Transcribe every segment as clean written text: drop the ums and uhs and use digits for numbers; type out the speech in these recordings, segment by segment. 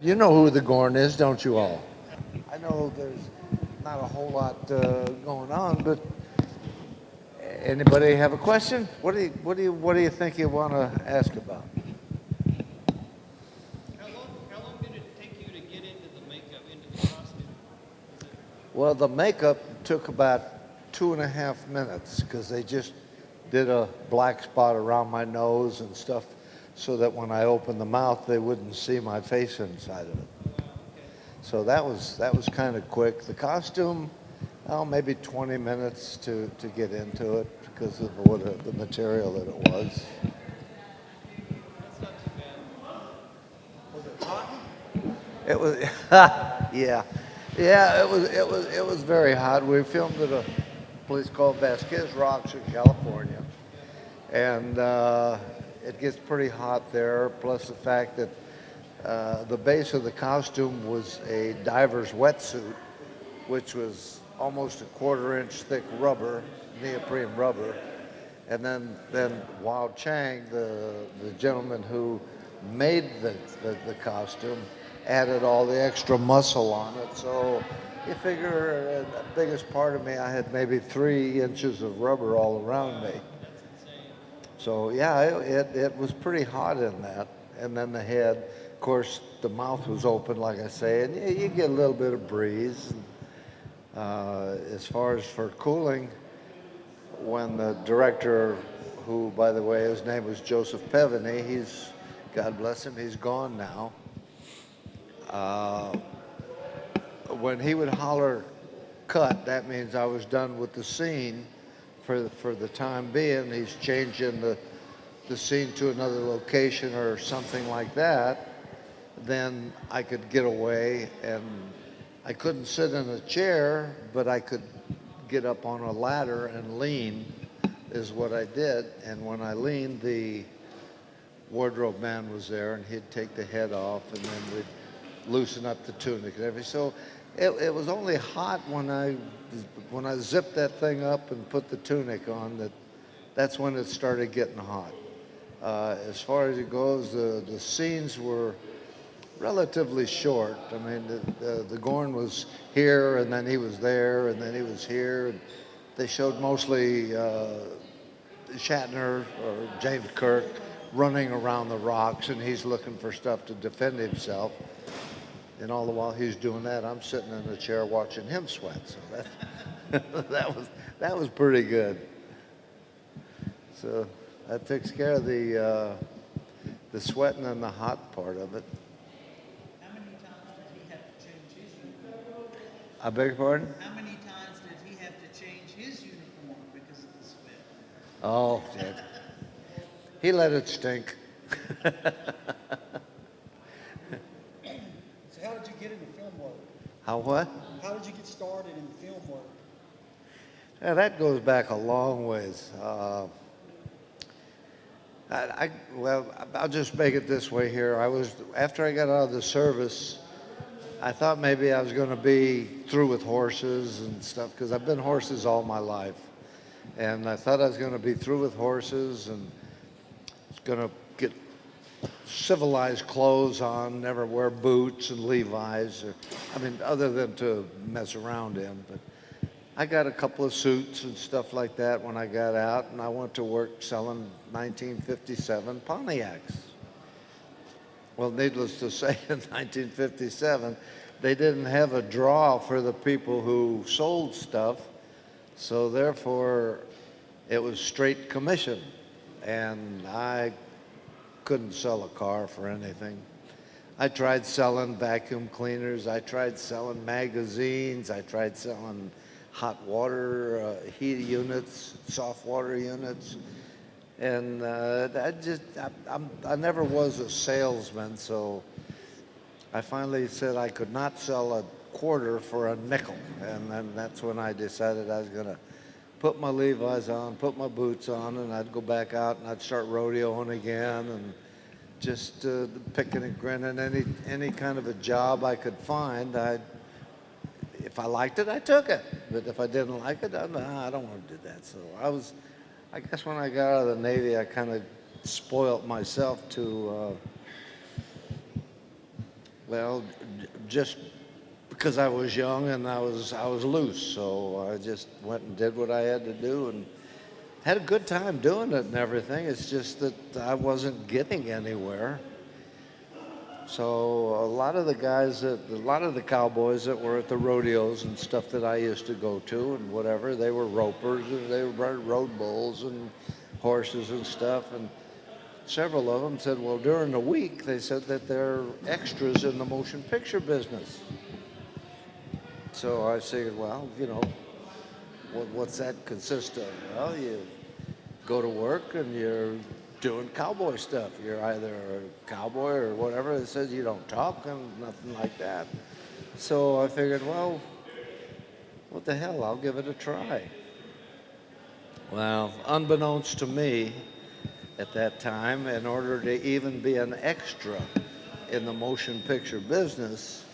You know who the Gorn is, don't you all? I know there's not a whole lot going on, but anybody have a question? What do you think you want to ask about? How long did it take you to get into the makeup, into the costume? Well, the makeup took about 2.5 minutes because they just did a black spot around my nose and stuff so that when I opened the mouth, they wouldn't see my face inside of it. Oh, wow, okay. So that was kind of quick. The costume, oh, maybe 20 minutes to get into it because of the material that it was. That's not too bad. Was it hot? It was, yeah, yeah. It was very hot. We filmed at a place called Vasquez Rocks in California, and it gets pretty hot there. Plus the fact that the base of the costume was a diver's wetsuit, which was almost a quarter-inch thick rubber, neoprene rubber. And then Wao Chang, the gentleman who made the costume, added all the extra muscle on it. So you figure the biggest part of me, I had maybe 3 inches of rubber all around me. That's insane. So yeah, it was pretty hot in that. And then the head, of course, the mouth was open, like I say, and you get a little bit of breeze. As far as for cooling, when the director, who, by the way, his name was Joseph Pevany, God bless him, he's gone now. Uh, when he would holler cut, that means I was done with the scene for the time being. He's changing the scene to another location or something like that. Then I could get away, and I couldn't sit in a chair, but I could get up on a ladder and lean, is what I did. And when I leaned, the wardrobe man was there, and he'd take the head off, and then we'd loosen up the tunic and everything. So it was only hot when I zipped that thing up and put the tunic on, that's when it started getting hot. As far as it goes, the scenes were relatively short. I mean, the Gorn was here, and then he was there, and then he was here. And they showed mostly Shatner or James Kirk running around the rocks, and he's looking for stuff to defend himself. And all the while he's doing that, I'm sitting in the chair watching him sweat. So that was pretty good. So that takes care of the sweating and the hot part of it. How many times did he have to change his uniform? I beg your pardon? How many times did he have to change his uniform because of the sweat? Oh, shit. He let it stink. So how did you get into film work? How what? How did you get started in film work? Yeah, that goes back a long ways. Well, I'll just make it this way here. After I got out of the service, I thought maybe I was going to be through with horses and stuff because I've been horses all my life. And I thought I was going to be through with horses and was going to get civilized clothes on, never wear boots and Levi's, other than to mess around in. But I got a couple of suits and stuff like that when I got out, and I went to work selling 1957 Pontiacs. Well, needless to say, in 1957, they didn't have a draw for the people who sold stuff, so therefore it was straight commission, and I couldn't sell a car for anything. I tried selling vacuum cleaners, I tried selling magazines, I tried selling hot water heat units, soft water units. And I never was a salesman, so I finally said I could not sell a quarter for a nickel. And then that's when I decided I was going to put my Levi's on, put my boots on, and I'd go back out and I'd start rodeoing again and just picking and grinning. Any kind of a job I could find, if I liked it, I took it. But if I didn't like it, I don't want to do that. So I guess when I got out of the Navy, I kind of spoiled myself to Well, just because I was young and I was loose, so I just went and did what I had to do and had a good time doing it and everything. It's just that I wasn't getting anywhere. So a lot of the cowboys that were at the rodeos and stuff that I used to go to and whatever, they were ropers and they rode bulls and horses and stuff. And several of them said, well, during the week, they said that they're extras in the motion picture business. So I figured, well, what's that consist of? Well, you go to work and you're doing cowboy stuff. You're either a cowboy or whatever. It says you don't talk and nothing like that. So I figured, well, what the hell? I'll give it a try. Well, unbeknownst to me at that time, in order to even be an extra in the motion picture business,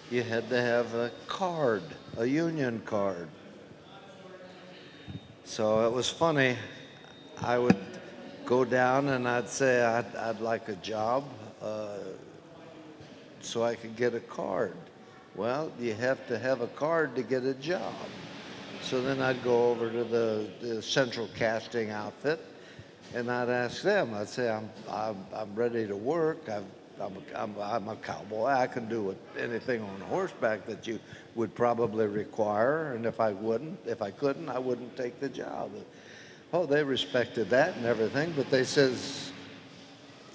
you had to have a card, a union card. So it was funny. I would go down and I'd say I'd like a job so I could get a card. Well, you have to have a card to get a job. So then I'd go over to the central casting outfit and I'd ask them. I'd say, I'm ready to work. I'm a cowboy. I can do anything on horseback that you would probably require. And if I couldn't, I wouldn't take the job. Oh, they respected that and everything, but they says,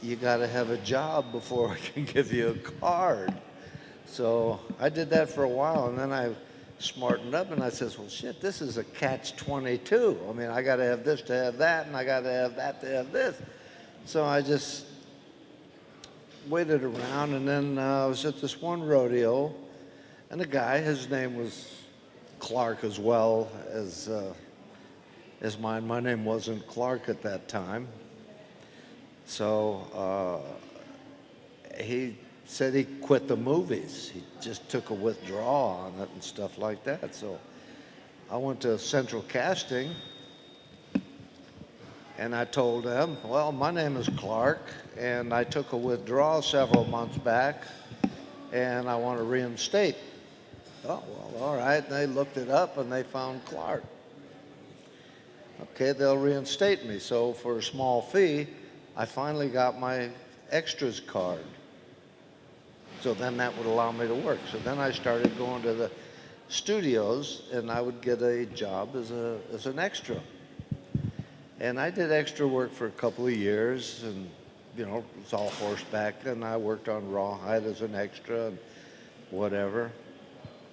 you got to have a job before I can give you a card. So I did that for a while, and then I smartened up, and I says, well, shit, this is a catch-22. I mean, I got to have this to have that, and I got to have that to have this. So I just waited around, and then I was at this one rodeo, and a guy, his name was Clark as well as mine. My name wasn't Clark at that time. So he said he quit the movies. He just took a withdrawal on it and stuff like that. So I went to Central Casting and I told them, well, my name is Clark and I took a withdrawal several months back and I want to reinstate. Oh, well, all right. And they looked it up and they found Clark. Okay, they'll reinstate me. So for a small fee, I finally got my extras card. So then that would allow me to work. So then I started going to the studios and I would get a job as an extra. And I did extra work for a couple of years and, it was all horseback and I worked on rawhide as an extra and whatever.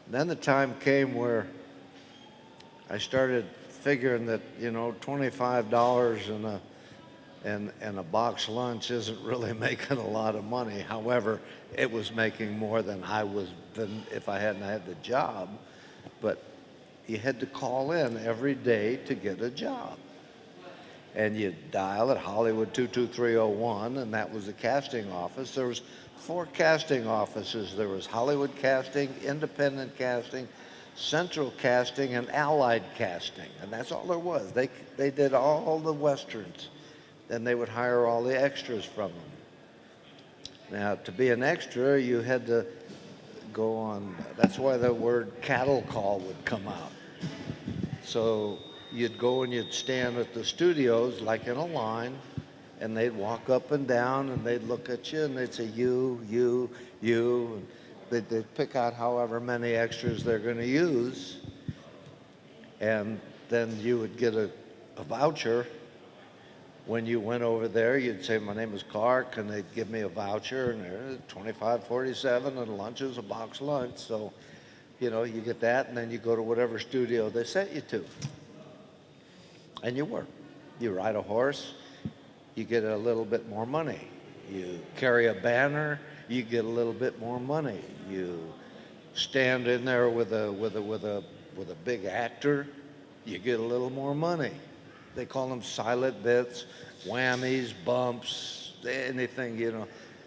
Then the time came where I started figuring that, $25 and a box lunch isn't really making a lot of money. However, it was making more than than if I hadn't had the job. But you had to call in every day to get a job. And you dial at Hollywood 22301, and that was the casting office. There was 4 casting offices. There was Hollywood Casting, Independent Casting, Central Casting, and Allied Casting. And that's all there was. They did all the westerns. Then they would hire all the extras from them. Now, to be an extra, you had to go on. That's why the word cattle call would come out. So you'd go and you'd stand at the studios like in a line, and they'd walk up and down, and they'd look at you, and they'd say, you, you, you. And they'd pick out however many extras they're going to use, and then you would get a voucher. When you went over there, you'd say, my name is Clark, and they'd give me a voucher, and there's $25.47, and lunch is a box lunch. So, you get that, and then you go to whatever studio they sent you to. And you work. You ride a horse, you get a little bit more money. You carry a banner, you get a little bit more money. You stand in there with a big actor, you get a little more money. They call them silent bits, whammies, bumps, anything,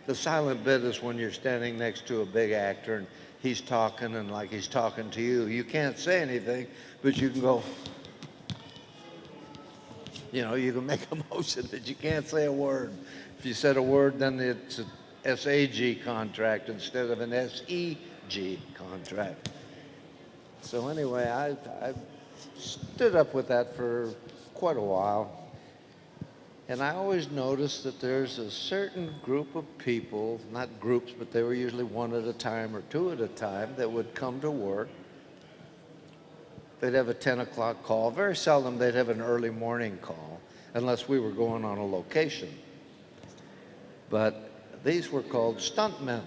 The silent bit is when you're standing next to a big actor and he's talking and like he's talking to you. You can't say anything, but you can go, you can make a motion, but you can't say a word. If you said a word, then SAG contract instead of an SEG contract. So anyway, I stood up with that for quite a while. And I always noticed that there's a certain group of people, not groups, but they were usually one at a time or two at a time, that would come to work. They'd have a 10 o'clock call. Very seldom they'd have an early morning call, unless we were going on a location. But these were called stuntmen.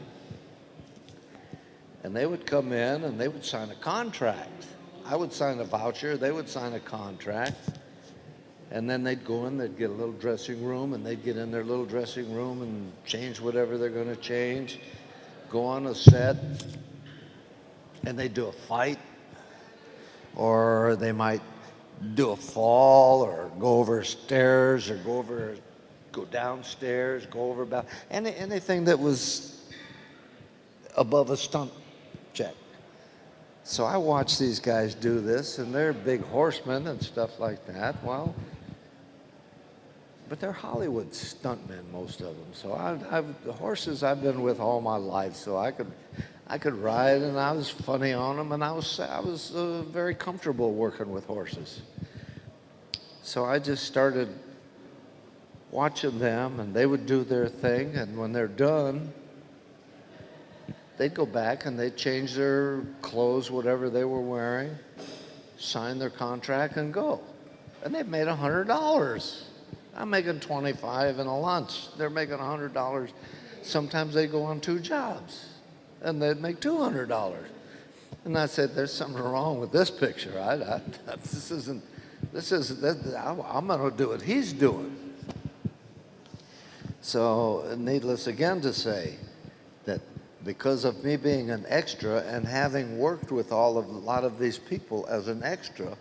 And they would come in and they would sign a contract. I would sign a voucher, they would sign a contract. And then they'd go in, they'd get a little dressing room, and they'd get in their little dressing room and change whatever they're going to change, go on a set, and they'd do a fight, or they might do a fall, or go over stairs, or go downstairs, go over about anything that was above a stunt check. So I watched these guys do this, and they're big horsemen and stuff like that. Well, but they're Hollywood stuntmen, most of them. So the horses I've been with all my life, so I could ride, and I was funny on them, and I was very comfortable working with horses. So I just started watching them, and they would do their thing, and when they're done, they'd go back and they'd change their clothes, whatever they were wearing, sign their contract, and go. And they've made $100. I'm making $25 in a lunch. They're making $100. Sometimes they go on 2 jobs, and they'd make $200. And I said, "There's something wrong with this picture. I'm going to do what he's doing." So, needless again to say that because of me being an extra and having worked with a lot of these people as an extra,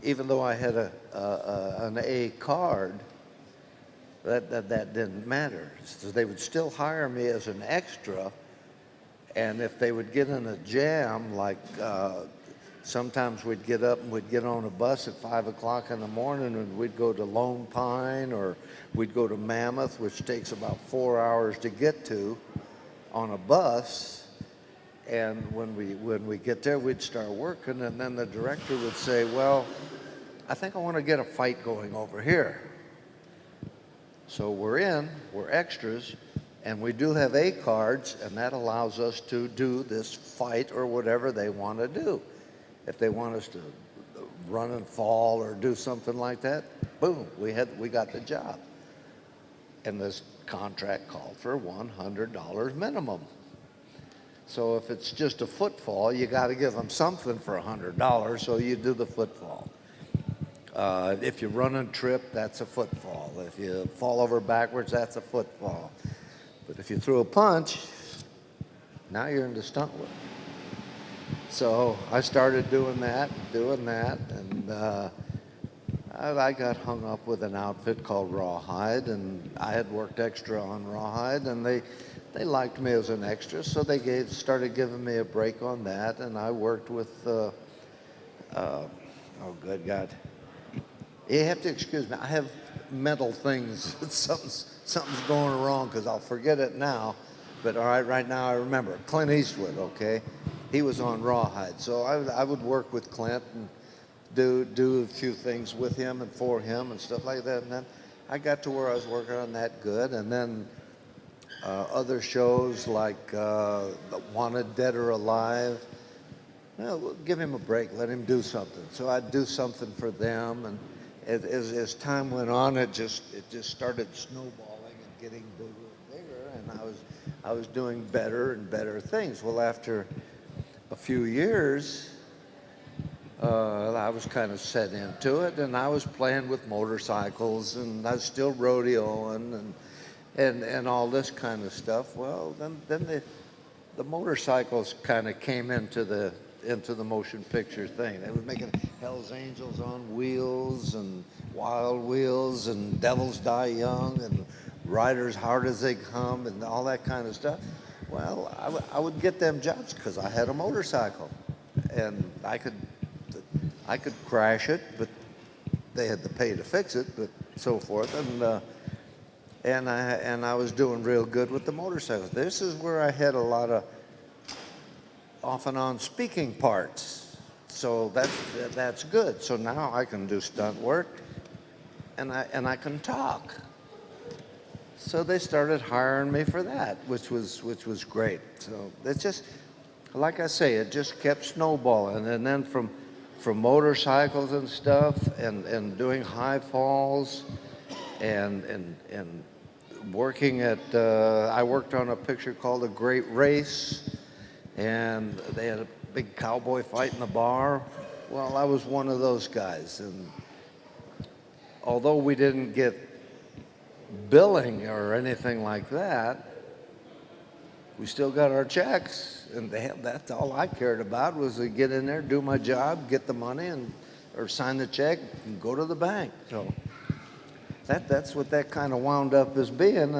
even though I had an A card, that didn't matter. So they would still hire me as an extra, and if they would get in a jam, like sometimes we'd get up and we'd get on a bus at 5 o'clock in the morning, and we'd go to Lone Pine, or we'd go to Mammoth, which takes about 4 hours to get to on a bus. And when we get there, we'd start working, and then the director would say, "Well, I think I want to get a fight going over here." So we're extras, and we do have A cards, and that allows us to do this fight or whatever they want to do. If they want us to run and fall or do something like that, boom, we got the job. And this contract called for $100 minimum. So if it's just a footfall, you got to give them something for $100, so you do the footfall. If you run and trip, that's a footfall. If you fall over backwards, that's a footfall. But if you throw a punch, now you're in the stunt work. So I started doing that, and I got hung up with an outfit called Rawhide, and I had worked extra on Rawhide, and they liked me as an extra, so they started giving me a break on that, and I worked with, oh, good God. You have to excuse me. I have mental things. Something's going wrong, because I'll forget it now. But all right now I remember. Clint Eastwood, okay? He was on Rawhide. So I would work with Clint and do a few things with him and for him and stuff like that. And then I got to where I was working on that good. And then other shows like Wanted Dead or Alive, we'll give him a break, let him do something. So I'd do something for them, and as time went on, it just started snowballing and getting bigger and bigger, and I was doing better and better things. Well, after a few years, I was kind of set into it, and I was playing with motorcycles, and I was still rodeoing and all this kind of stuff. Well, then the motorcycles kind of came into the motion picture thing. They were making Hell's Angels on Wheels and Wild Wheels and Devils Die Young and Riders Hard as They Come and all that kind of stuff. Well, I would get them jobs because I had a motorcycle, and I could crash it, but they had to pay to fix it, but so forth. and I was doing real good with the motorcycles. This is where I had a lot of off and on speaking parts. So that's good. So now I can do stunt work, and I can talk. So they started hiring me for that, which was great. So it's just, like I say, it just kept snowballing, and then from motorcycles and stuff, and doing high falls, and working at I worked on a picture called A Great Race, and they had a big cowboy fight in the bar. Well, I was one of those guys, and although we didn't get billing or anything like that, we still got our checks, and that's all I cared about was to get in there, do my job, get the money, and or sign the check, and go to the bank. So that's what that kind of wound up as being,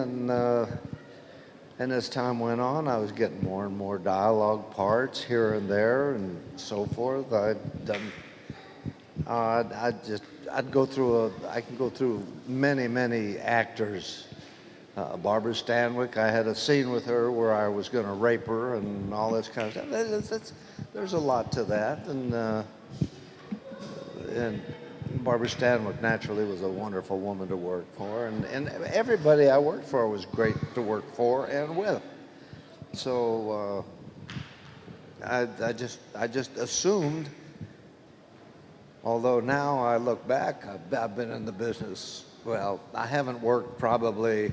and as time went on, I was getting more and more dialogue parts here and there, and so forth. I'd done. I'd go through I can go through many actors. Barbara Stanwyck, I had a scene with her where I was going to rape her and all this kind of stuff. There's a lot to that, and Barbara Stanwyck naturally was a wonderful woman to work for, and everybody I worked for was great to work for and with. So I just assumed. Although now I look back, I've been in the business. Well, I haven't worked probably.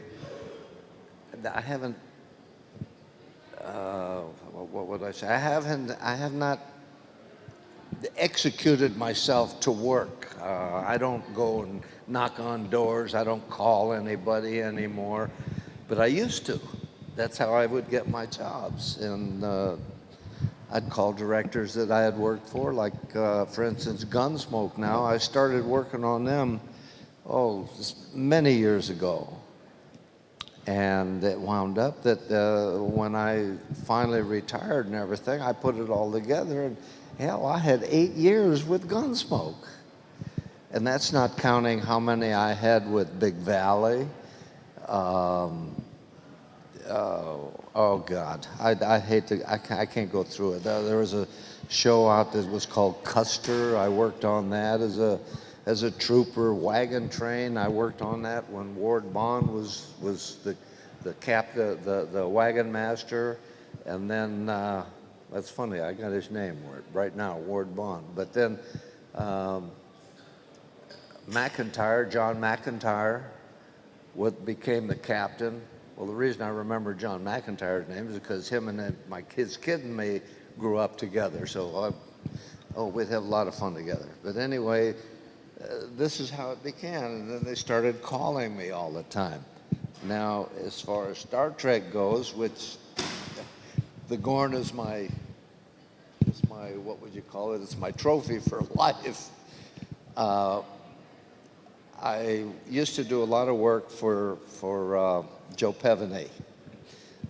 I haven't. What would I say? I have not executed myself to work. I don't go and knock on doors. I don't call anybody anymore, but I used to. That's how I would get my jobs, and I'd call directors that I had worked for, like for instance, Gunsmoke. Now I started working on them, many years ago. And it wound up that when I finally retired and everything, I put it all together, and hell, I had 8 years with Gunsmoke. And that's not counting how many I had with Big Valley. Oh God, I hate to, I can't go through it. There was a show out that was called Custer. I worked on that as a trooper. Wagon Train, I worked on that when Ward Bond was the wagon master, and then that's funny. I got his name right now, Ward Bond. But then John McIntyre, became the captain. Well, the reason I remember John McIntyre's name is because him and his kid and me grew up together. So we'd have a lot of fun together. But anyway, this is how it began, and then they started calling me all the time. Now, as far as Star Trek goes, which the Gorn is my what would you call it? It's my trophy for life. I used to do a lot of work for Joe Peveney.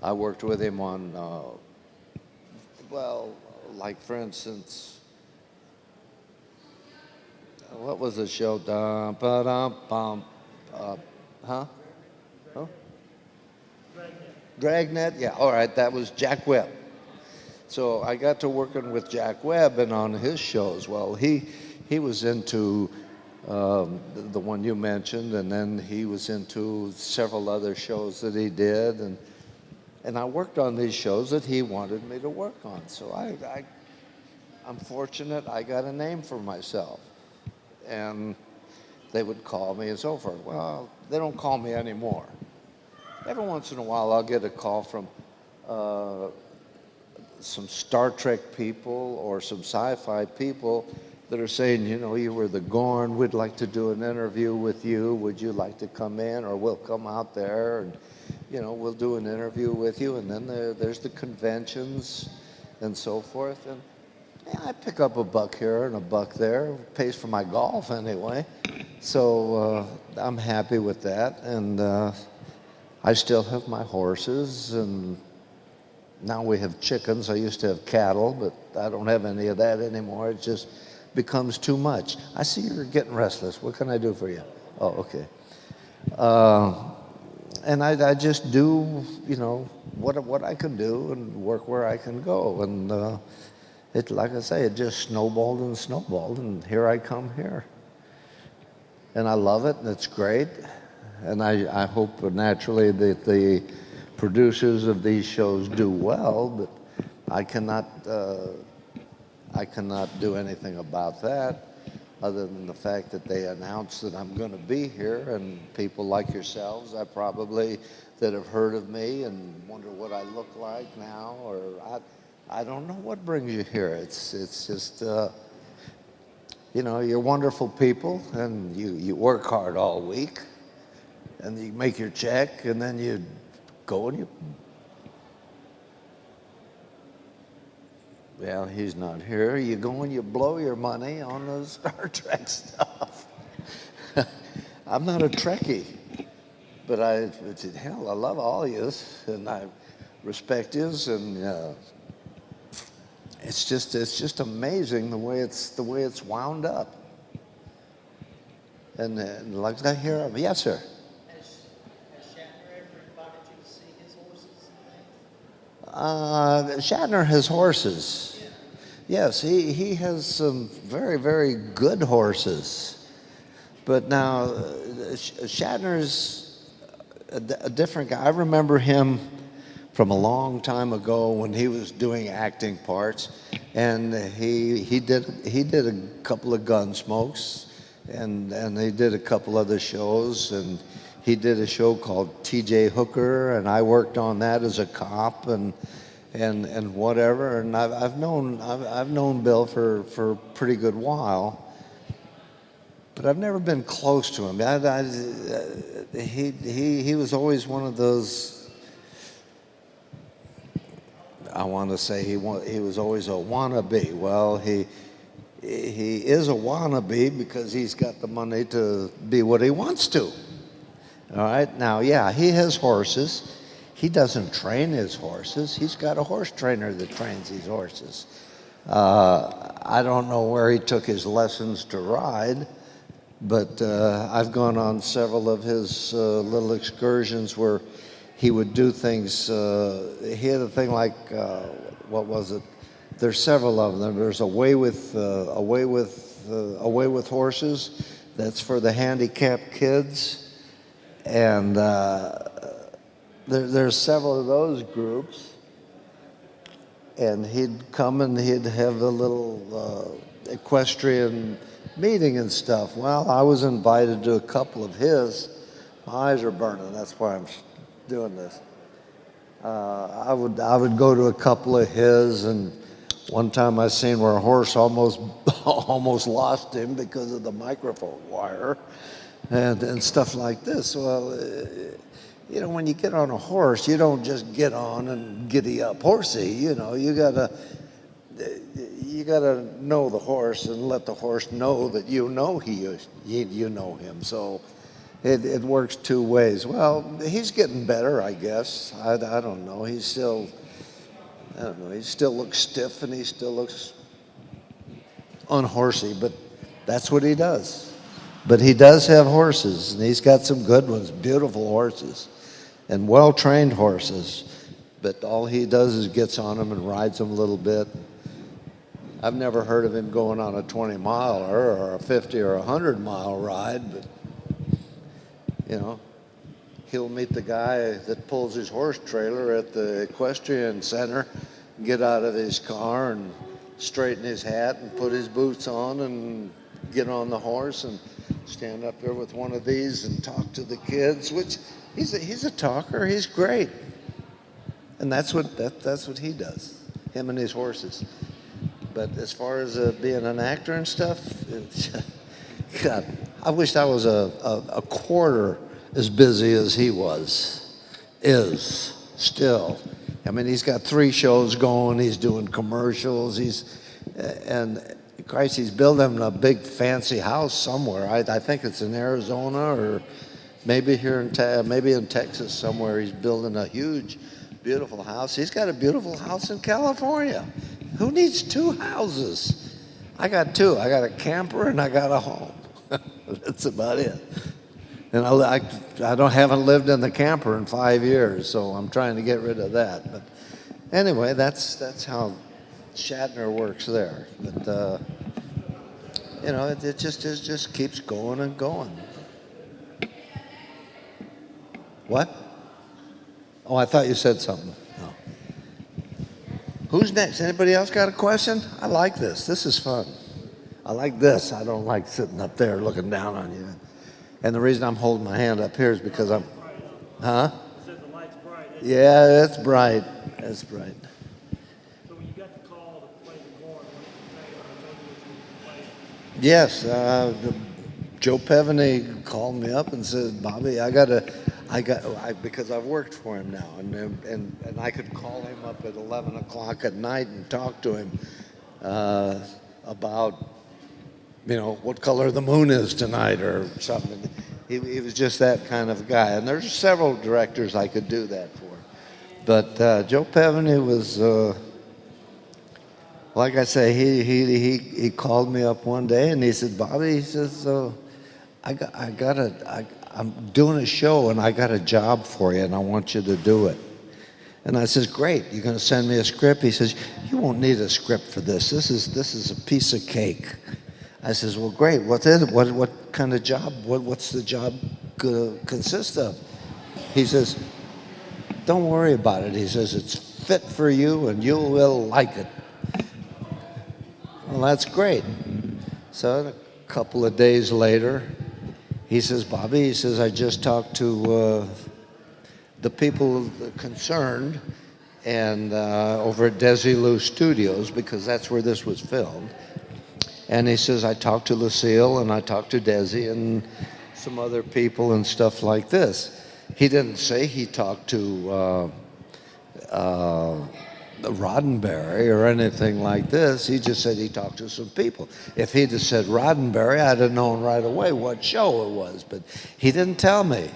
I worked with him on, like for instance, what was the show? Dragnet, yeah, all right, that was Jack Webb. So I got to working with Jack Webb and on his shows. Well, he was into the one you mentioned, and then he was into several other shows that he did, and I worked on these shows that he wanted me to work on. So I'm fortunate I got a name for myself, and they would call me and so forth. Well, they don't call me anymore. Every once in a while, I'll get a call from some Star Trek people or some sci-fi people that are saying, you were the Gorn, we'd like to do an interview with you. Would you like to come in? Or we'll come out there and, we'll do an interview with you. And then there's the conventions and so forth. And I pick up a buck here and a buck there. It pays for my golf anyway. So I'm happy with that. And I still have my horses, and now we have chickens. I used to have cattle, but I don't have any of that anymore. It just becomes too much. I see you're getting restless. What can I do for you? Oh, okay. and I just do, you know, what I can do and work where I can go. And it, like I say, it just snowballed, and here I come here. And I love it, and it's great. And I hope naturally that the producers of these shows do well, but I cannot, I cannot do anything about that other than the fact that they announce that I'm going to be here, and people like yourselves, that have heard of me and wonder what I look like now, or I don't know what brings you here. It's just, you know, you're wonderful people, and you work hard all week, and you make your check, and then you go and you. Well, he's not here. You go and you blow your money on the Star Trek stuff. I'm not a Trekkie, but hell, I love all yous, and I respect yous, and it's just amazing the way it's wound up. And like I hear, yes, sir. Has Shatner ever invited you to see his horses and things? Shatner has horses. Yes, he has some very, very good horses. But now, Shatner's a different guy. I remember him from a long time ago when he was doing acting parts, and he did a couple of Gunsmokes, and he did a couple other shows, and he did a show called T.J. Hooker, and I worked on that as a cop, and whatever. And I've known Bill for a pretty good while, but I've never been close to him. He was always one of those. I want to say he was always a wannabe. Well, he is a wannabe because he's got the money to be what he wants to. All right. Now, yeah, he has horses. He doesn't train his horses. He's got a horse trainer that trains his horses. I don't know where he took his lessons to ride, but I've gone on several of his little excursions where he would do things. He had a thing like, what was it? There's several of them. There's Away with Horses. That's for the handicapped kids, and there's several of those groups. And he'd come and he'd have a little equestrian meeting and stuff. Well, I was invited to a couple of his. My eyes are burning. That's why I'm doing this. I would go to a couple of his, and one time I seen where a horse almost lost him because of the microphone wire, and stuff like this. Well, you know, when you get on a horse, you don't just get on and giddy up horsey. You know, you gotta know the horse and let the horse know that you know you know him. So it works two ways. Well, he's getting better, I guess. I don't know. I don't know. He still looks stiff and he still looks unhorsey, but that's what he does. But he does have horses, and he's got some good ones, beautiful horses, and well-trained horses. But all he does is gets on them and rides them a little bit. I've never heard of him going on a 20-miler or a 50 or a 100-mile ride, but, you know, he'll meet the guy that pulls his horse trailer at the equestrian center, get out of his car and straighten his hat and put his boots on and get on the horse and stand up there with one of these and talk to the kids, which he's a talker. He's great. And that's what he does, him and his horses. But as far as being an actor and stuff, God, I wish I was a quarter as busy as he is still. I mean, he's got 3 shows going. He's doing commercials. And Christ, he's building a big fancy house somewhere. I think it's in Arizona or maybe here in Texas somewhere. He's building a huge, beautiful house. He's got a beautiful house in California. Who needs 2 houses? I got 2. I got a camper and I got a home. That's about it. And I don't haven't lived in the camper in 5 years, so I'm trying to get rid of that. But anyway, that's how Shatner works there. But it just keeps going and going. What? Oh, I thought you said something. No. Who's next? Anybody else got a question? I like this. This is fun. I like this. I don't like sitting up there looking down on you. And the reason I'm holding my hand up here is because I'm, huh? Said the light's bright. Yeah, that's bright. That's bright. So when you got the call to play the horn, what did you say? I told you what you were playing. Yes, Joe Pevney called me up and said, Bobby, because I've worked for him now, and I could call him up at 11 o'clock at night and talk to him about, what color the moon is tonight or something. He was just that kind of guy. And there's several directors I could do that for. But Joe Pevney was, like I say, he called me up one day and he said, Bobby, he says, I'm doing a show and I got a job for you and I want you to do it. And I says, great, you're going to send me a script? He says, you won't need a script for this. This is a piece of cake. I says, well, great. What is it? What kind of job? What's the job consist of? He says, don't worry about it. He says, it's fit for you and you will like it. Well, that's great. So a couple of days later, he says, Bobby, he says, I just talked to the people concerned and over at Desilu Studios, because that's where this was filmed. And he says, I talked to Lucille and I talked to Desi and some other people and stuff like this. He didn't say he talked to Roddenberry or anything like this. He just said he talked to some people. If he'd have said Roddenberry, I'd have known right away what show it was, but he didn't tell me.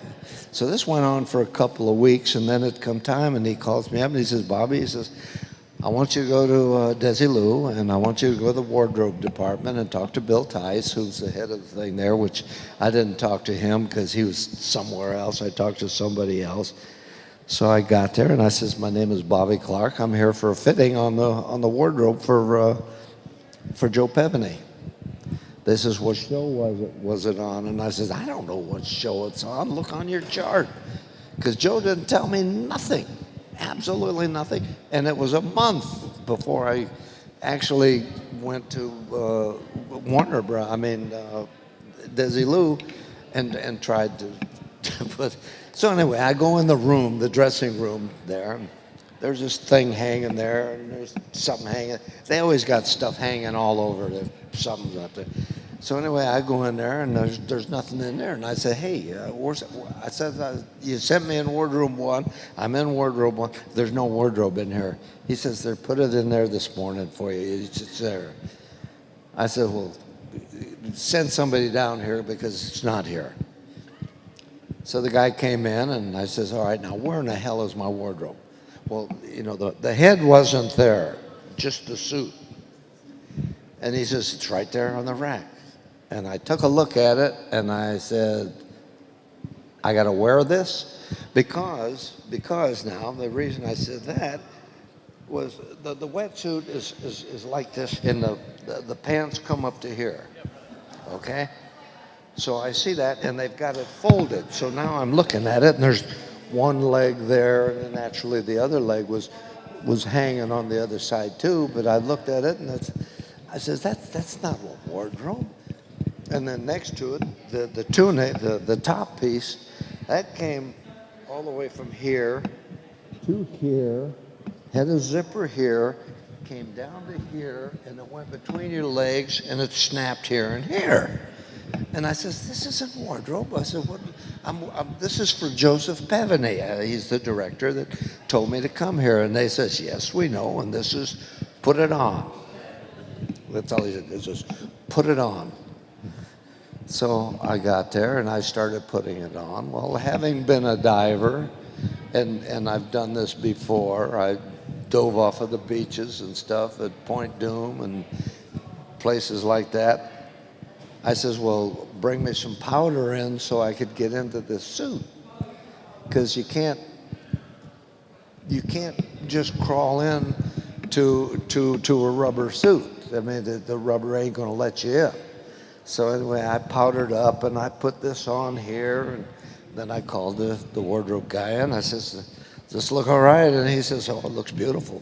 So this went on for a couple of weeks, and then it come time, and he calls me up and he says, Bobby, he says, I want you to go to Desilu, and I want you to go to the wardrobe department and talk to Bill Tice, who's the head of the thing there, which I didn't talk to him because he was somewhere else. I talked to somebody else. So I got there, and I says, my name is Bobby Clark. I'm here for a fitting on the wardrobe for Joe Pevney. They says, what show was it on? And I says, I don't know what show it's on. Look on your chart. Because Joe didn't tell me nothing. Absolutely nothing. And it was a month before I actually went to Desilu, and tried to put. So anyway, I go in the room, the dressing room there. And there's this thing hanging there, and there's something hanging. They always got stuff hanging all over. Something's up there. So anyway, I go in there, and there's nothing in there. And I said, hey, I said, you sent me in wardrobe 1. I'm in wardrobe 1. There's no wardrobe in here. He says, they put it in there this morning for you. It's there. I said, well, send somebody down here because it's not here. So the guy came in, and I says, all right, now where in the hell is my wardrobe? Well, the head wasn't there, just the suit. And he says, it's right there on the rack. And I took a look at it, and I said, I got to wear this? Because now, the reason I said that was the wetsuit is like this, and the pants come up to here, okay? So I see that, and they've got it folded. So now I'm looking at it, and there's one leg there, and then naturally the other leg was hanging on the other side too. But I looked at it, and I says, that's not a wardrobe. And then next to it, the tunic, the top piece, that came all the way from here to here, had a zipper here, came down to here, and it went between your legs, and it snapped here and here. And I says, this isn't wardrobe. I said, what? This is for Joseph Pevney. He's the director that told me to come here. And they says, yes, we know, and this is put it on. That's all he said. This is put it on. So I got there, and I started putting it on. Well, having been a diver, and I've done this before, I dove off of the beaches and stuff at Point Doom and places like that. I says, well, bring me some powder in so I could get into this suit. Because you can't just crawl in to a rubber suit. I mean, the rubber ain't gonna let you in. So anyway, I powdered up and I put this on here, and then I called the wardrobe guy in. I says, does this look all right? And he says, oh, it looks beautiful.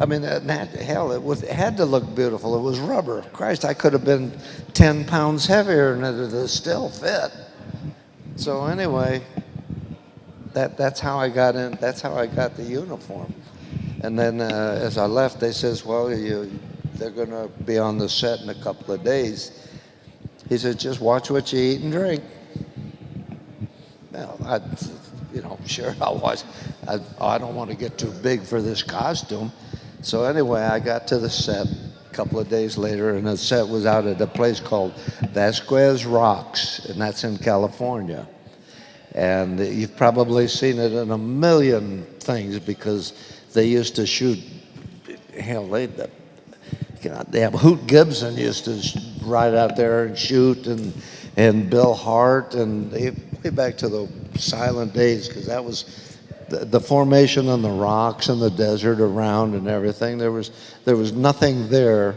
I mean, hell, it had to look beautiful. It was rubber. Christ, I could have been 10 pounds heavier and it still fit. So anyway, that's how I got in. That's how I got the uniform. And then as I left, they says, well, they're going to be on the set in a couple of days. He said, just watch what you eat and drink. Well, sure, I'll watch. I don't want to get too big for this costume. So anyway, I got to the set a couple of days later, and the set was out at a place called Vasquez Rocks, and that's in California. And you've probably seen it in a million things because they used to shoot, hell, damn, Hoot Gibson used to ride out there and shoot, and Bill Hart, and way back to the silent days, because that was the formation on the rocks and the desert around and everything. There was nothing there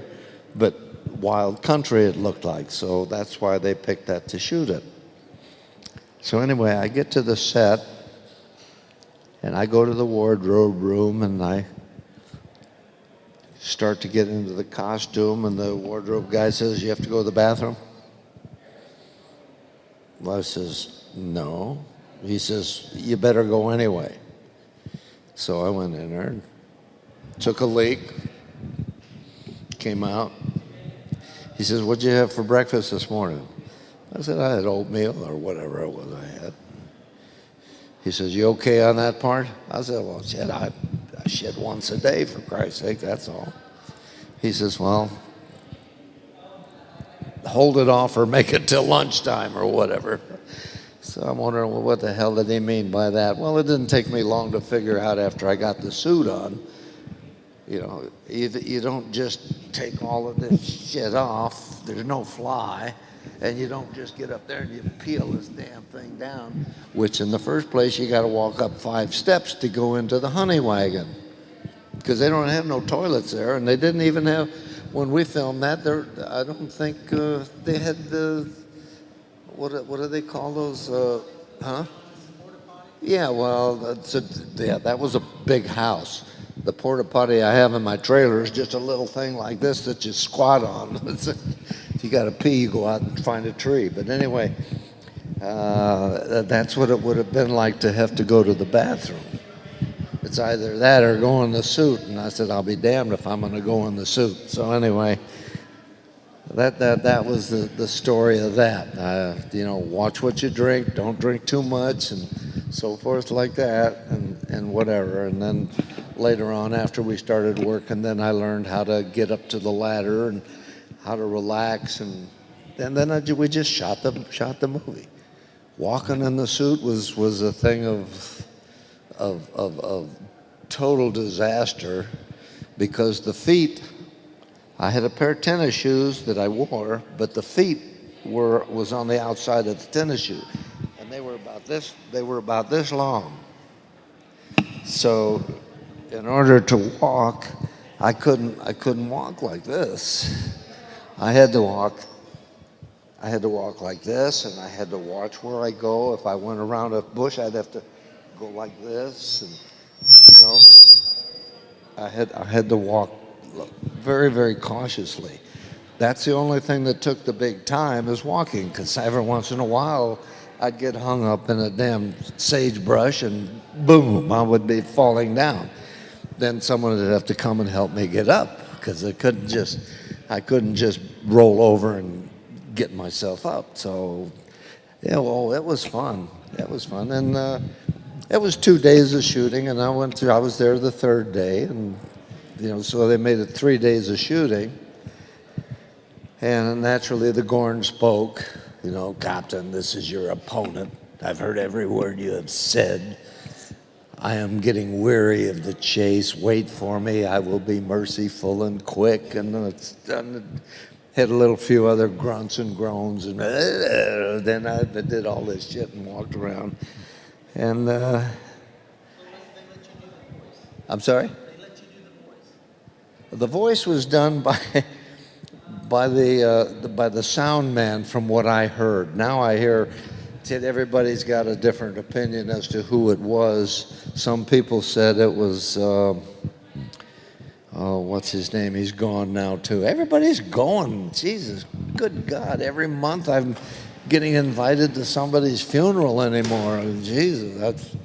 but wild country, it looked like. So that's why they picked that to shoot it. So anyway, I get to the set, and I go to the wardrobe room, and I start to get into the costume, and the wardrobe guy says, you have to go to the bathroom? Well, I says, no. He says, you better go anyway. So I went in there, and took a leak, came out. He says, what'd you have for breakfast this morning? I said, I had oatmeal or whatever it was I had. He says, you okay on that part? I said, well, shit, I shit once a day, for Christ's sake, that's all. He says, well, hold it off or make it till lunchtime or whatever. So I'm wondering, well, what the hell did he mean by that? Well, it didn't take me long to figure out after I got the suit on. You don't just take all of this shit off. There's no fly. And you don't just get up there and you peel this damn thing down, which in the first place, you got to walk up 5 steps to go into the honey wagon, because they don't have no toilets there, and they didn't even have, when we filmed that, I don't think they had what do they call those, huh? Yeah, well, that was a big house. The porta potty I have in my trailer is just a little thing like this that you squat on. If you got to pee, you go out and find a tree. But anyway, that's what it would have been like to have to go to the bathroom. It's either that or go in the suit. And I said, I'll be damned if I'm going to go in the suit. So anyway, that was the story of that. Watch what you drink, don't drink too much, and so forth like that, and whatever. And then later on, after we started working, then I learned how to get up to the ladder and how to relax, and then we just shot the movie. Walking in the suit was a thing of total disaster, because the feet, I had a pair of tennis shoes that I wore, but the feet was on the outside of the tennis shoe, and they were about this long. So in order to walk, I couldn't walk like this. I had to walk like this, and I had to watch where I go. If I went around a bush, I'd have to go like this, and I had to walk very, very cautiously. That's the only thing that took the big time, is walking, because every once in a while I'd get hung up in a damn sagebrush, and boom, I would be falling down. Then someone would have to come and help me get up, because I couldn't just roll over and get myself up. So, yeah, well, it was fun. It was fun. And it was 2 days of shooting, and I was there the 3rd day, and, so they made it 3 days of shooting. And naturally, the Gorn spoke, Captain, this is your opponent. I've heard every word you have said. I am getting weary of the chase. Wait for me. I will be merciful and quick. And it's done. had a little few other grunts and groans, and then I did all this shit and walked around. And They let you do the voice. I'm sorry. They let you do the voice. The voice was done by by the sound man, from what I heard. Now I hear that everybody's got a different opinion as to who it was. Some people said it was. Oh, what's his name? He's gone now too. Everybody's going. Jesus, good God! Every month I'm getting invited to somebody's funeral anymore. Jesus,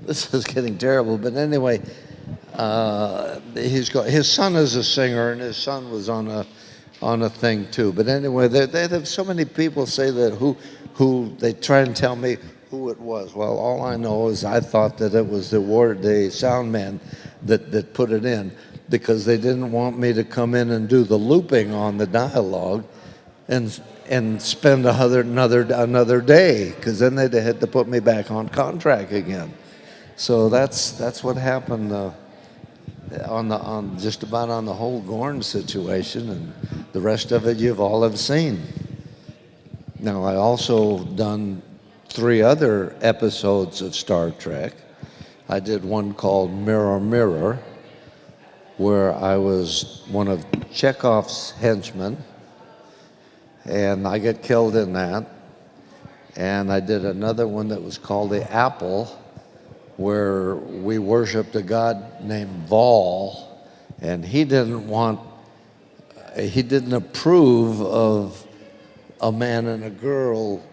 this is getting terrible. But anyway, his son is a singer, and his son was on a thing too. But anyway, they have so many people say that who they try and tell me who it was. Well, all I know is I thought that it was the sound man that put it in, because they didn't want me to come in and do the looping on the dialogue and spend another day, because then they'd had to put me back on contract again. So that's what happened on just about on the whole Gorn situation, and the rest of it you've all have seen. Now I also done 3 other episodes of Star Trek. I did one called Mirror Mirror, where I was one of Chekhov's henchmen, and I get killed in that. And I did another one that was called The Apple, where we worshiped a god named Vol, and he didn't approve of a man and a girl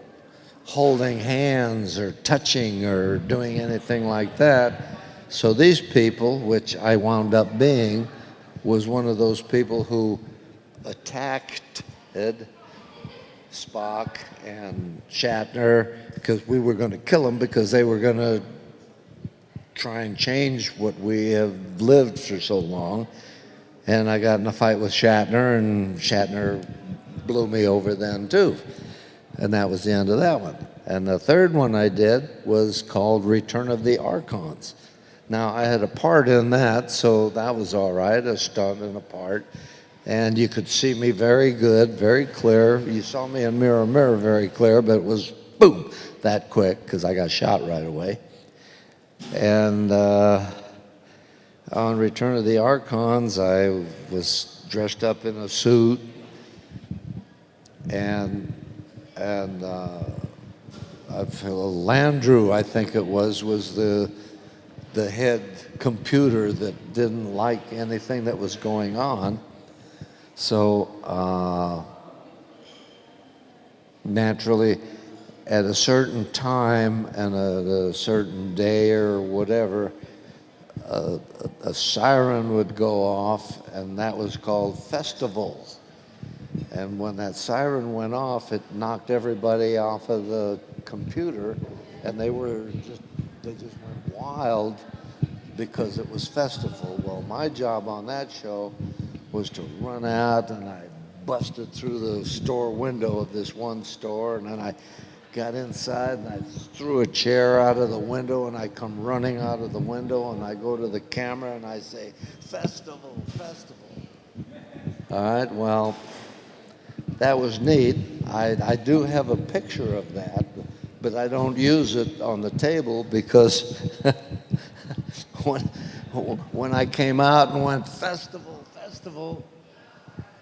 holding hands or touching or doing anything like that. So these people, which I wound up being, was one of those people who attacked Spock and Shatner, because we were going to kill them, because they were going to try and change what we have lived for so long. And I got in a fight with Shatner, and Shatner blew me over then too. And that was the end of that one. And the third one I did was called Return of the Archons. Now, I had a part in that, so that was all right, a stunt and a part. And you could see me very good, very clear. You saw me in Mirror Mirror very clear, but it was boom, that quick, because I got shot right away. And on Return of the Archons, I was dressed up in a suit, and Landrew, I think it was the head computer that didn't like anything that was going on. So naturally, at a certain time and at a certain day or whatever, a siren would go off, and that was called Festival. And when that siren went off, it knocked everybody off of the computer, and they just went wild because it was Festival. Well, my job on that show was to run out, and I busted through the store window of this one store, and then I got inside and I threw a chair out of the window, and I come running out of the window, and I go to the camera and I say, Festival, Festival. All right, well, that was neat. I do have a picture of that, but I don't use it on the table, because when I came out and went, Festival, Festival,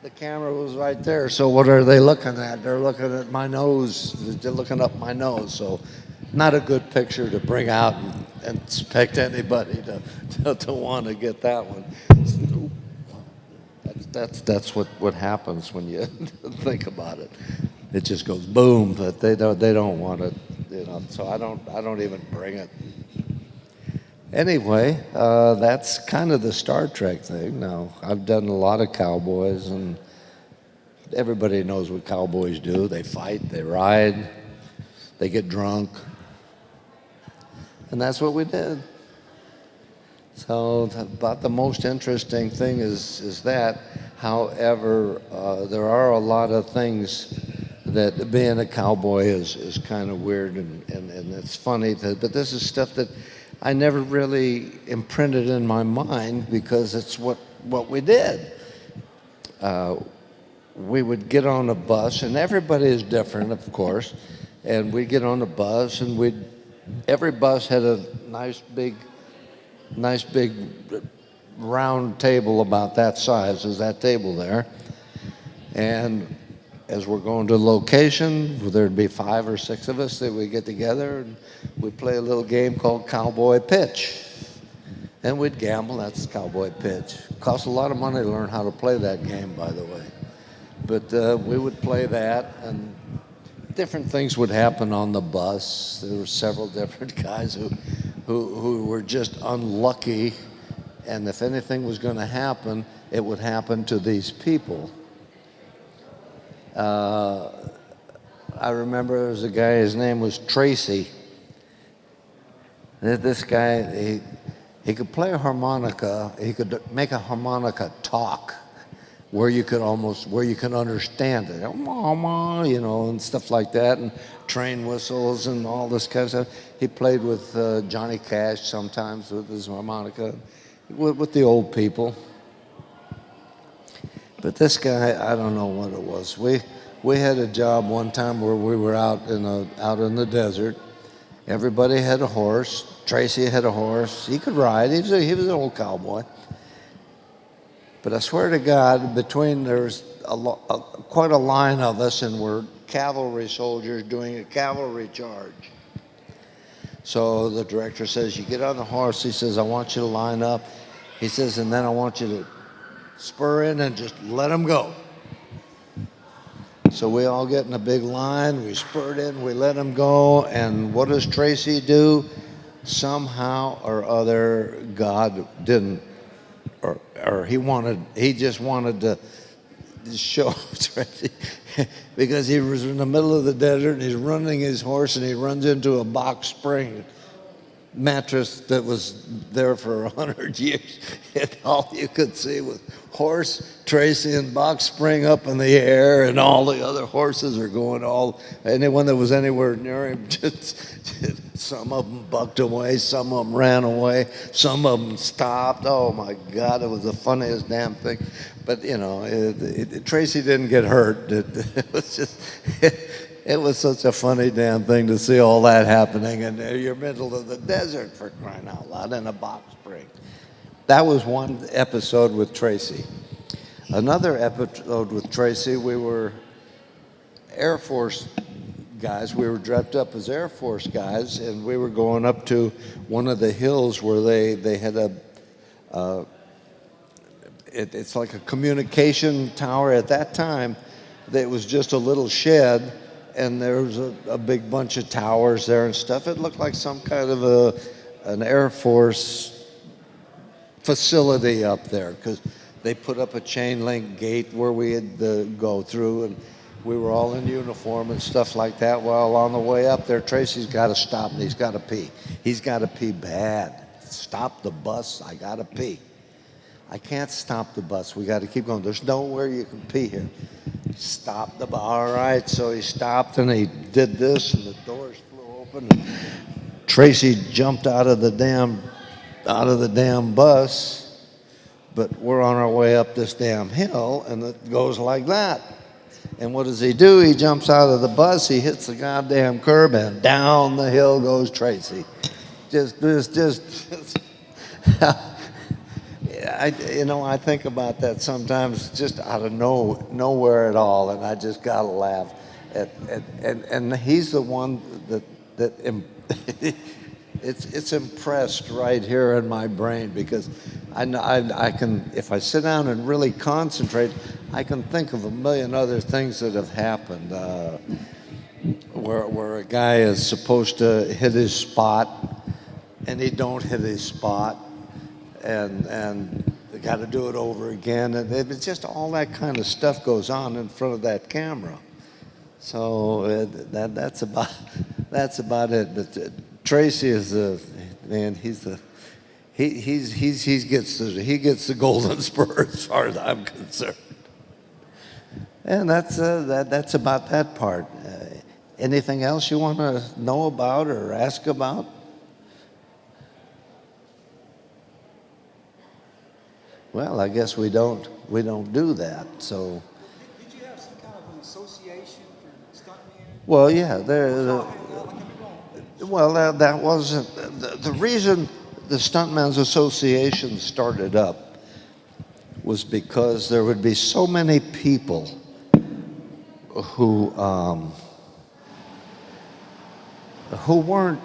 the camera was right there. So what are they looking at? They're looking at my nose. They're looking up my nose. So not a good picture to bring out and expect anybody to want to get that one. That's what happens when you think about it. It just goes boom, but they don't want it, So I don't even bring it. Anyway, that's kind of the Star Trek thing. Now, I've done a lot of cowboys, and everybody knows what cowboys do. They fight, they ride, they get drunk, and that's what we did. So about the most interesting thing is that. However, there are a lot of things that being a cowboy is kind of weird, and it's funny, but this is stuff that I never really imprinted in my mind, because it's what we did. we would get on a bus, and everybody is different, of course, and we'd get on a bus, and every bus had a nice big round table about that size as that table there. And as we're going to location, there'd be 5 or 6 of us that would get together and we'd play a little game called Cowboy Pitch. And we'd gamble, that's Cowboy Pitch. Cost a lot of money to learn how to play that game, by the way. But we would play that, and different things would happen on the bus. There were several different guys who were just unlucky, and if anything was going to happen, it would happen to these people. I remember there was a guy, his name was Tracy. This guy, he could play a harmonica, he could make a harmonica talk where you can understand it, you know, and stuff like that, and train whistles and all this kind of stuff. He played with Johnny Cash sometimes with his harmonica, with the old people. But this guy, I don't know what it was. We had a job one time where we were out in the desert. Everybody had a horse. Tracy had a horse. He could ride. He was an old cowboy. But I swear to God, there's quite a line of us, and we're cavalry soldiers doing a cavalry charge. So the director says, you get on the horse. He says, I want you to line up. He says, and then I want you to spur in and just let them go. So we all get in a big line. We spurred in. We let them go. And what does Tracy do? Somehow or other, God didn't, or he just wanted to show Tracy because he was in the middle of the desert and he's running his horse and he runs into a box spring mattress that was there for 100 years, and all you could see was horse, Tracy, and box spring up in the air, and all the other horses are going anyone that was anywhere near him, some of them bucked away, some of them ran away, some of them stopped. Oh my God, it was the funniest damn thing. But you know, Tracy didn't get hurt. It was just, it was such a funny damn thing to see all that happening, and you're middle of the desert, for crying out loud, in a box spring. That was one episode with Tracy. Another episode with Tracy, we were Air Force guys. We were dressed up as Air Force guys, and we were going up to one of the hills where they had it's like a communication tower. At that time, it was just a little shed, and there was a big bunch of towers there and stuff. It looked like some kind of an Air Force facility up there, because they put up a chain link gate where we had to go through, and we were all in uniform and stuff like that. Well, on the way up there, Tracy's got to stop and he's got to pee. He's got to pee bad. Stop the bus, I got to pee. I can't stop the bus. We got to keep going. There's nowhere you can pee here. Stop the bus. All right, so he stopped and he did this, and the doors flew open. And Tracy jumped out of the damn bus, but we're on our way up this damn hill, and it goes like that. And what does he do? He jumps out of the bus, he hits the goddamn curb, and down the hill goes Tracy. I think about that sometimes, just out of nowhere at all, and I just gotta laugh. And he's the one that it's impressed right here in my brain, because I can, if I sit down and really concentrate, I can think of a million other things that have happened, where a guy is supposed to hit his spot and he don't hit his spot, and they got to do it over again, and it's just all that kind of stuff goes on in front of that camera. So that's about it. But Tracy is the man. He gets the golden spur as far as I'm concerned. And that's about that part. Anything else you want to know about or ask about? Well, I guess we don't do that. So. Did you have Well, yeah, well, that wasn't the reason the Stuntmen's Association started up was because there would be so many people who weren't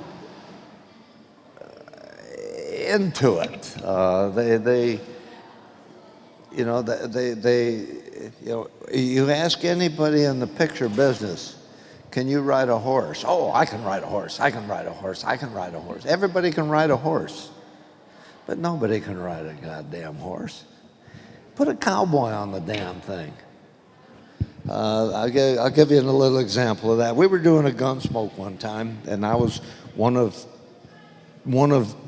into it. You ask anybody in the picture business, can you ride a horse? Oh, I can ride a horse. I can ride a horse. I can ride a horse. Everybody can ride a horse, but nobody can ride a goddamn horse. Put a cowboy on the damn thing. I'll give you a little example of that. We were doing a Gunsmoke one time, and I was one of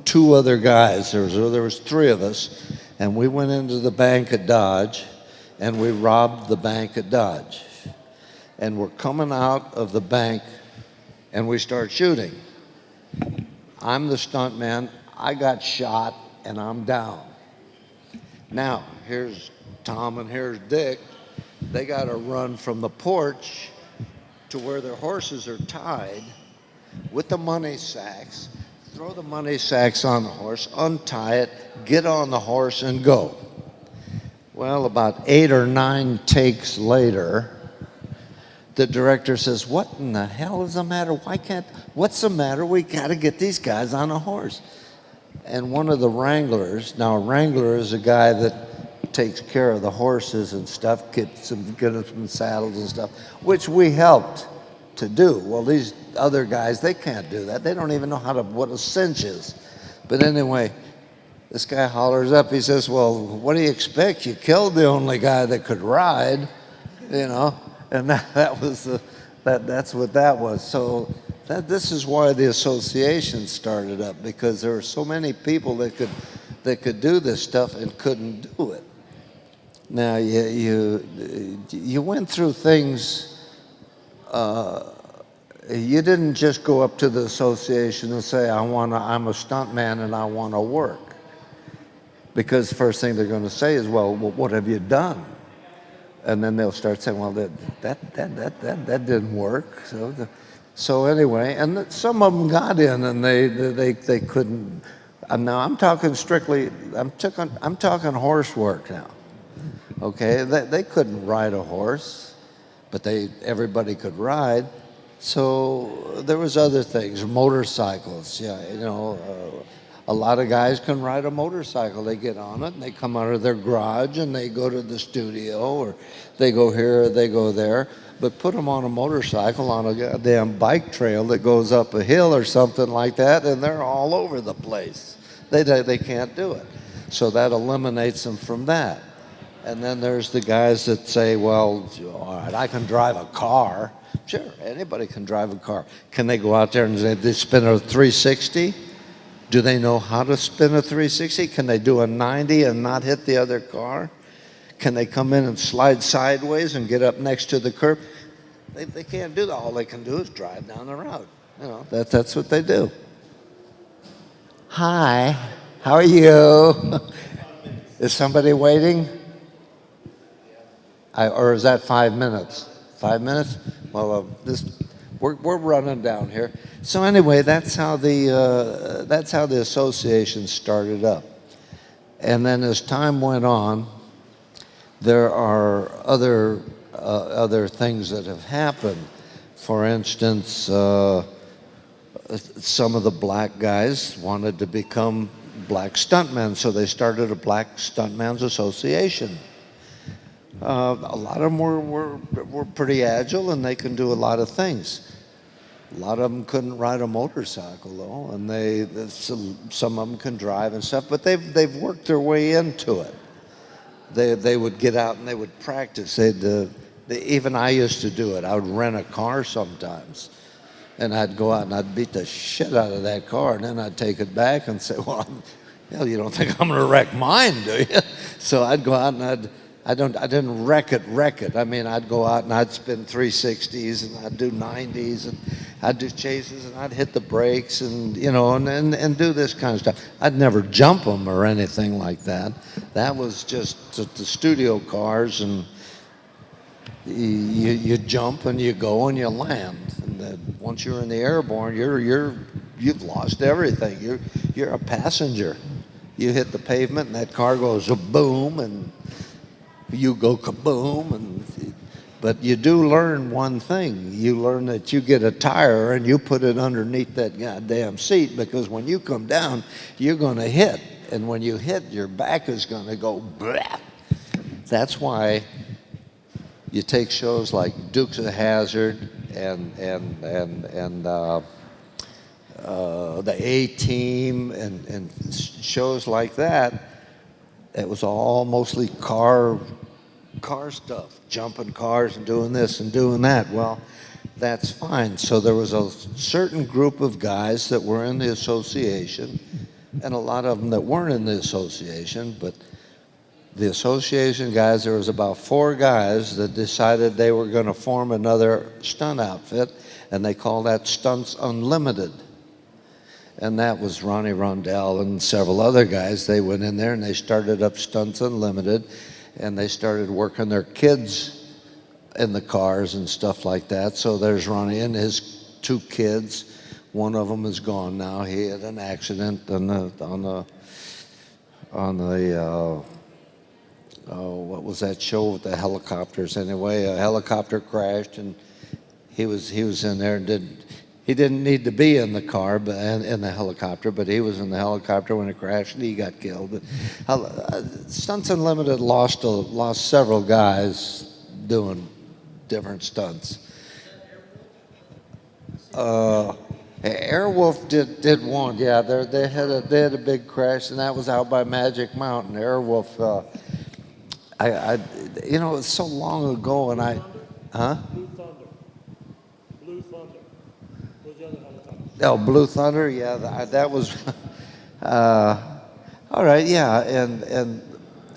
two other guys. There was three of us, and we went into the bank at Dodge, and we robbed the bank at Dodge. And we're coming out of the bank, and we start shooting. I'm the stuntman. I got shot, and I'm down. Now, here's Tom and here's Dick. They got to run from the porch to where their horses are tied with the money sacks, throw the money sacks on the horse, untie it, get on the horse, and go. Well, about 8 or 9 takes later, the director says, what in the hell is the matter? What's the matter? We got to get these guys on a horse. And one of the wranglers, now a wrangler is a guy that takes care of the horses and stuff, gets them saddles and stuff, which we helped to do. Well, these other guys, they can't do that. They don't even know what a cinch is. But anyway, this guy hollers up. He says, well, what do you expect? You killed the only guy that could ride, you know. And that's what that was. So this is why the association started up, because there were so many people that could do this stuff and couldn't do it. Now you went through things. You didn't just go up to the association and say, I'm a stuntman and I want to work, because the first thing they're going to say is, well, what have you done? And then they'll start saying, well, that didn't work. So anyway, and some of them got in, and they couldn't. Now I'm talking strictly. I'm talking horse work now. Okay, they couldn't ride a horse, but everybody could ride. So there was other things, motorcycles. Yeah, a lot of guys can ride a motorcycle. They get on it and they come out of their garage and they go to the studio, or they go here or they go there. But put them on a motorcycle on a goddamn bike trail that goes up a hill or something like that, and they're all over the place. They can't do it. So that eliminates them from that. And then there's the guys that say, well, all right, I can drive a car. Sure, anybody can drive a car. Can they go out there and they spin a 360? Do they know how to spin a 360? Can they do a 90 and not hit the other car? Can they come in and slide sideways and get up next to the curb? They can't do that. All they can do is drive down the road. That's what they do. Hi, how are you? Is somebody waiting? Or is that 5 minutes? 5 minutes? Well, we're running down here. So anyway, that's how the association started up. And then as time went on, there are other things that have happened. For instance, some of the black guys wanted to become black stuntmen, so they started a Black Stuntmen's Association. A lot of them were pretty agile, and they can do a lot of things. A lot of them couldn't ride a motorcycle though, and some of them can drive and stuff. But they've worked their way into it. They would get out and they would practice. Even I used to do it. I would rent a car sometimes, and I'd go out and I'd beat the shit out of that car, and then I'd take it back and say, well, hell, you don't think I'm going to wreck mine, do you? So I'd go out and I didn't wreck it. I mean, I'd go out and I'd spin 360s and I'd do 90s and I'd do chases and I'd hit the brakes and and do this kind of stuff. I'd never jump them or anything like that. That was just the studio cars, and you jump and you go and you land. once you're in the airborne, you've lost everything. You're a passenger. You hit the pavement, and that car goes a boom, and you go kaboom. But you do learn one thing. You learn that you get a tire and you put it underneath that goddamn seat, because when you come down, you're going to hit. And when you hit, your back is going to go blah. That's why you take shows like Dukes of Hazzard and the A-Team and shows like that. It was all mostly car stuff, jumping cars and doing this and doing that. Well, that's fine. So there was a certain group of guys that were in the association, and a lot of them that weren't in the association, but the association guys, there was about 4 guys that decided they were going to form another stunt outfit, and they called that Stunts Unlimited. And that was Ronnie Rondell and several other guys. They went in there and they started up Stunts Unlimited, and they started working their kids in the cars and stuff like that. So there's Ronnie and his 2 kids. One of them is gone now. He had an accident on the what was that show with the helicopters? Anyway, a helicopter crashed, and he was in there and he didn't need to be in the car, but in the helicopter, but he was in the helicopter when it crashed, and he got killed. Stunts Unlimited lost several guys doing different stunts. Airwolf did one, yeah. They had a big crash, and that was out by Magic Mountain. Airwolf. You know, it's so long ago, and huh? Blue Thunder was the other helicopter. Oh, Blue Thunder, yeah, that was. All right, yeah, and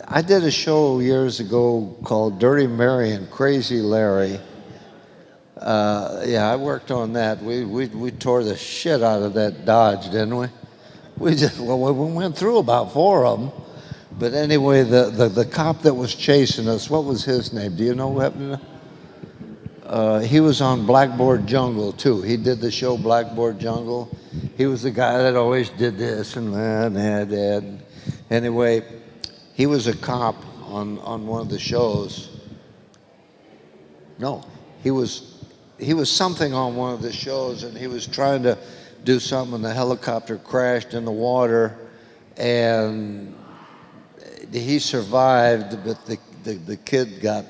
I did a show years ago called Dirty Mary and Crazy Larry. Yeah, I worked on that. We tore the shit out of that Dodge, didn't we? We went through about 4 of them. But anyway, the cop that was chasing us, what was his name? Do you know what happened? He was on Blackboard Jungle too. He did the show Blackboard Jungle. He was the guy that always did this and that. Anyway, he was a cop on one of the shows. No, he was something on one of the shows, and he was trying to do something, and the helicopter crashed in the water, and he survived, but the kid got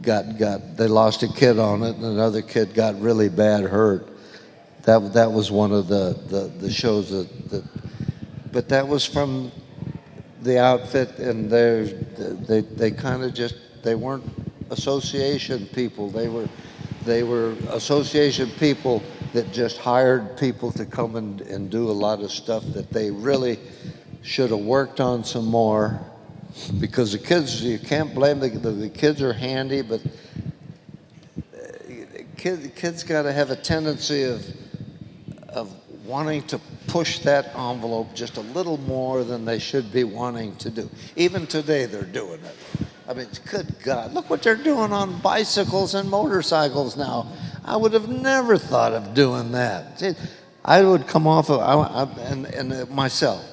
they lost a kid on it, and another kid got really bad hurt. That was one of the shows that but that was from the outfit, and they kind of just, they weren't association people. They were association people that just hired people to come and do a lot of stuff that they really should have worked on some more, because the kids, you can't blame the kids are handy, but kids got to have a tendency of wanting to push that envelope just a little more than they should be wanting to do. Even today, they're doing it. I mean, good God, look what they're doing on bicycles and motorcycles now. I would have never thought of doing that. See, I would come off of, and myself,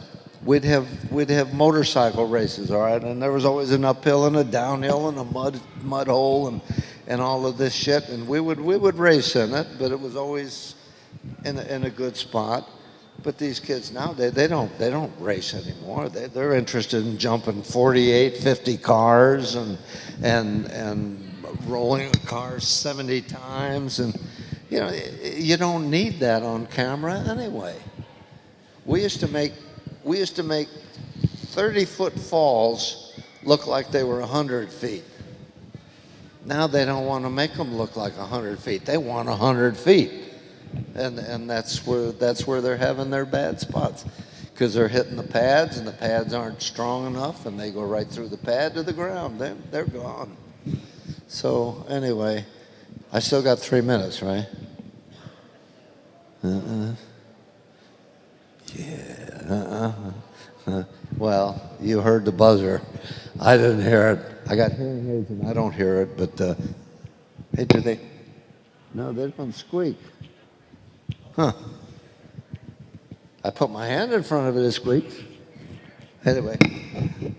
we'd have motorcycle races, all right, and there was always an uphill and a downhill and a mud hole and all of this shit, and we would race in it, but it was always in a good spot. But these kids now, they don't race anymore. They're interested in jumping 48, 50 cars and rolling a car 70 times, and you know, you don't need that on camera anyway. We used to make 30-foot falls look like they were 100 feet. Now they don't want to make them look like 100 feet. They want 100 feet. And that's where they're having their bad spots, because they're hitting the pads, and the pads aren't strong enough, and they go right through the pad to the ground. They're gone. So anyway, I still got 3 minutes, right? Yeah. Well, you heard the buzzer. I didn't hear it. I got hearing aids and I don't hear it. But hey, do they? No, they don't squeak. Huh. I put my hand in front of it, it squeaks. Anyway,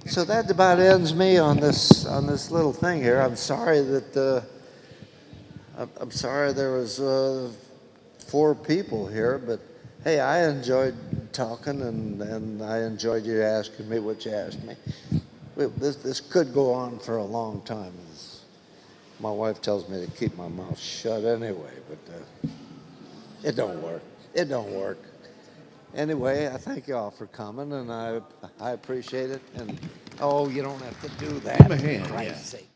so that about ends me on this little thing here. I'm sorry that I'm sorry there was 4 people here, but hey, I enjoyed talking and I enjoyed you asking me what you asked me. This could go on for a long time. My wife tells me to keep my mouth shut anyway, but it don't work. It don't work. Anyway, I thank you all for coming, and I appreciate it. And oh, you don't have to do that. Give him a hand, For yeah. Christ's sake.